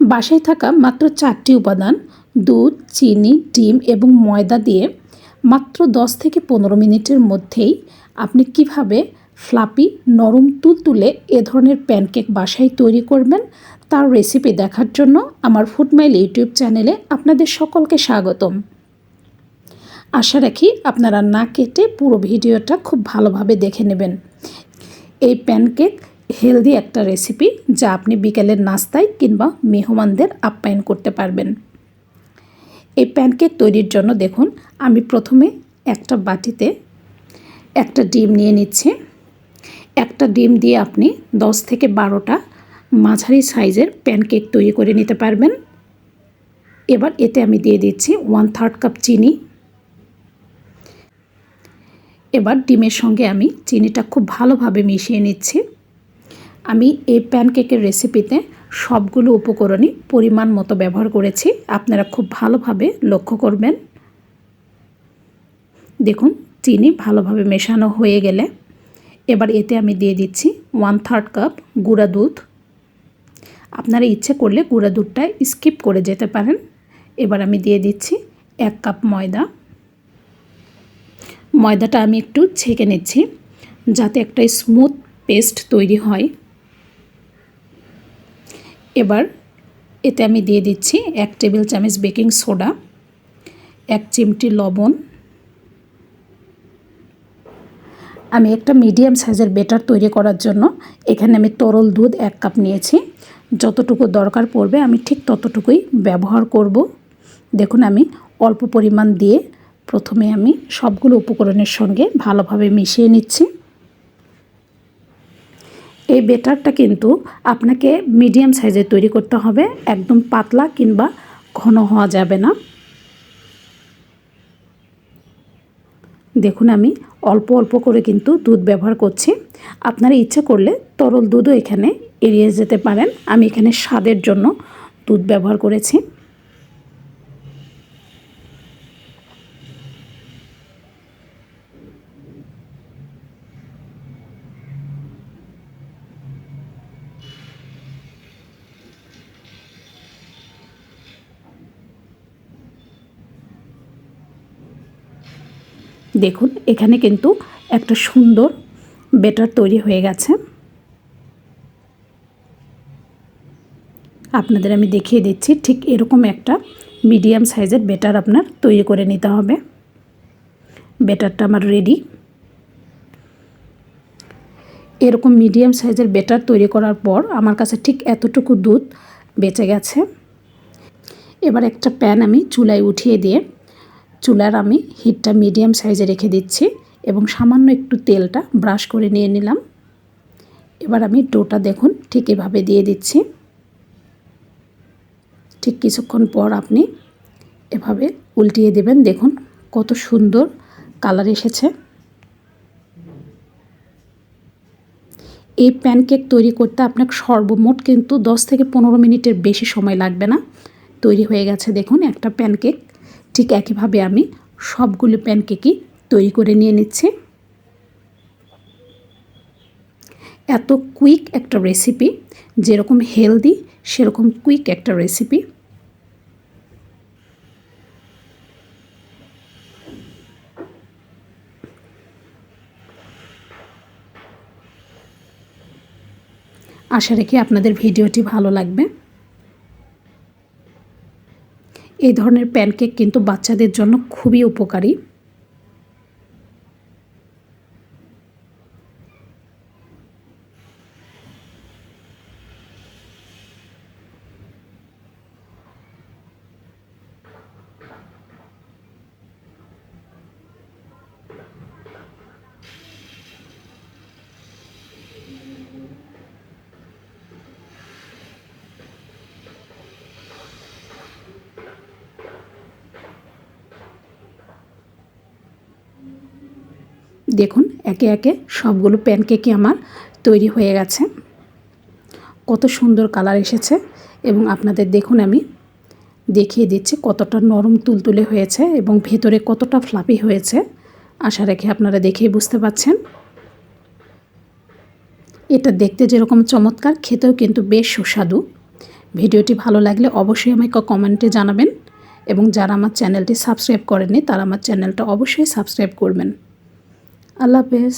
বাসায় থাকা মাত্র 4টি উপাদান দুধ, চিনি, ডিম এবং ময়দা দিয়ে মাত্র 10 থেকে 15 মিনিটের মধ্যেই আপনি কিভাবে ফ্লাপি নরম তুলতুলে এ ধরনের প্যানকেক বাসায় তৈরি করবেন তার রেসিপি দেখার জন্য আমার ফুডমাইল ইউটিউব চ্যানেলে আপনাদের সকলকে স্বাগতম। আশা রাখি আপনারা না কেটে পুরো ভিডিওটা খুব ভালোভাবে দেখে নেবেন। এই প্যানকেক হেলদি একটা রেসিপি যা আপনি বিকেলের নাস্তায় কিংবা মেহমানদের আপ্যায়ন করতে পারবেন। এই প্যানকেক তৈরির জন্য দেখুন আমি প্রথমে একটা বাটিতে একটা ডিম নিয়ে নিচ্ছি। একটা ডিম দিয়ে আপনি 10 থেকে 12টা মাঝারি সাইজের প্যানকেক তৈরি করে নিতে পারবেন। এবার এতে আমি দিয়ে দিচ্ছি 1/3 কাপ চিনি। এবার ডিমের সঙ্গে আমি চিনিটা খুব ভালোভাবে মিশিয়ে নিচ্ছি। আমি এই প্যানকেকের রেসিপিতে সবগুলো উপকরণই পরিমাণ মতো ব্যবহার করেছি, আপনারা খুব ভালোভাবে লক্ষ্য করবেন। দেখুন চিনি ভালোভাবে মেশানো হয়ে গেলে এবার এতে আমি দিয়ে দিচ্ছি 1/3 কাপ গুঁড়া দুধ। আপনারা ইচ্ছে করলে গুঁড়া দুধটা স্কিপ করে যেতে পারেন। এবার আমি দিয়ে দিচ্ছি 1 কাপ ময়দা। ময়দাটা আমি একটু ছেঁকে নিচ্ছি যাতে একটা স্মুথ পেস্ট তৈরি হয়। এবার এতে আমি দিয়ে দিচ্ছি 1 টেবিল চামচ বেকিং সোডা, 1 চিমটি লবণ। আমি একটা মিডিয়াম সাইজের ব্যাটার তৈরি করার জন্য এখানে আমি তরল দুধ 1 কাপ নিয়েছি। যতটুকু দরকার পড়বে আমি ঠিক ততটুকুই ব্যবহার করব। দেখুন আমি অল্প পরিমাণ দিয়ে প্রথমে আমি সবগুলো উপকরণের সঙ্গে ভালোভাবে মিশিয়ে নিচ্ছি। এই ব্যাটারটা কিন্তু আপনাকে মিডিয়াম সাইজে তৈরি করতে হবে, একদম পাতলা কিংবা ঘন হওয়া যাবে না। দেখুন আমি অল্প অল্প করে কিন্তু দুধ ব্যবহার করছি। আপনারা ইচ্ছে করলে তরল দুধও এখানে এড়িয়ে যেতে পারেন। আমি এখানে স্বাদের জন্য দুধ ব্যবহার করেছি। দেখুন এখানে কিন্তু একটা সুন্দর ব্যাটার তৈরি হয়ে গেছে। আপনাদের আমি দেখিয়ে দিচ্ছি ঠিক এরকম একটা মিডিয়াম সাইজের ব্যাটার আপনার তৈরি করে নিতে হবে। ব্যাটারটা আমার রেডি। এরকম মিডিয়াম সাইজের ব্যাটার তৈরি করার পর আমার কাছে ঠিক এতটুকু দুধ বেঁচে গেছে। এবার একটা প্যান আমি চুলায় উঠিয়ে দিয়ে চুলার আমি হিটটা মিডিয়াম সাইজে রেখে দিচ্ছি এবং সামান্য একটু তেলটা ব্রাশ করে নিয়ে নিলাম। এবার আমি ডোটা দেখুন ঠিক এভাবে দিয়ে দিচ্ছি। ঠিক কিছুক্ষণ পর আপনি এভাবে উল্টিয়ে দেবেন। দেখুন কত সুন্দর কালার এসেছে। এই প্যানকেক তৈরি করতে আপনাকে সর্বমোট কিন্তু 10 থেকে 15 মিনিটের বেশি সময় লাগবে না। তৈরি হয়ে গেছে দেখুন একটা প্যানকেক। ঠিক একইভাবে আমি সবগুলো প্যানকেকই তৈরি করে নিয়ে নিচ্ছি। এত কুইক একটা রেসিপি, যেরকম হেলদি সেরকম কুইক একটা রেসিপি। আশা রাখি আপনাদের ভিডিওটি ভালো লাগবে। এই ধরনের প্যানকেক কিন্তু বাচ্চাদের জন্য খুবই উপকারী। দেখুন একে একে সবগুলো প্যানকেকই আমার তৈরি হয়ে গেছে। কত সুন্দর কালার এসেছে এবং আপনাদের দেখুন আমি দেখিয়ে দিচ্ছি কতটা নরম তুলতুলে হয়েছে এবং ভেতরে কতটা ফ্লাফি হয়েছে। আশা রাখি আপনারা দেখেই বুঝতে পাচ্ছেন। এটা দেখতে যেরকম চমৎকার, খেতেও কিন্তু বেশ সুস্বাদু। ভিডিওটি ভালো লাগলে অবশ্যই আমাকে কমেন্টে জানাবেন এবং যারা আমার চ্যানেলটি সাবস্ক্রাইব করেননি তারা আমার চ্যানেলটা অবশ্যই সাবস্ক্রাইব করবেন। আল্লাহ হাফেজ।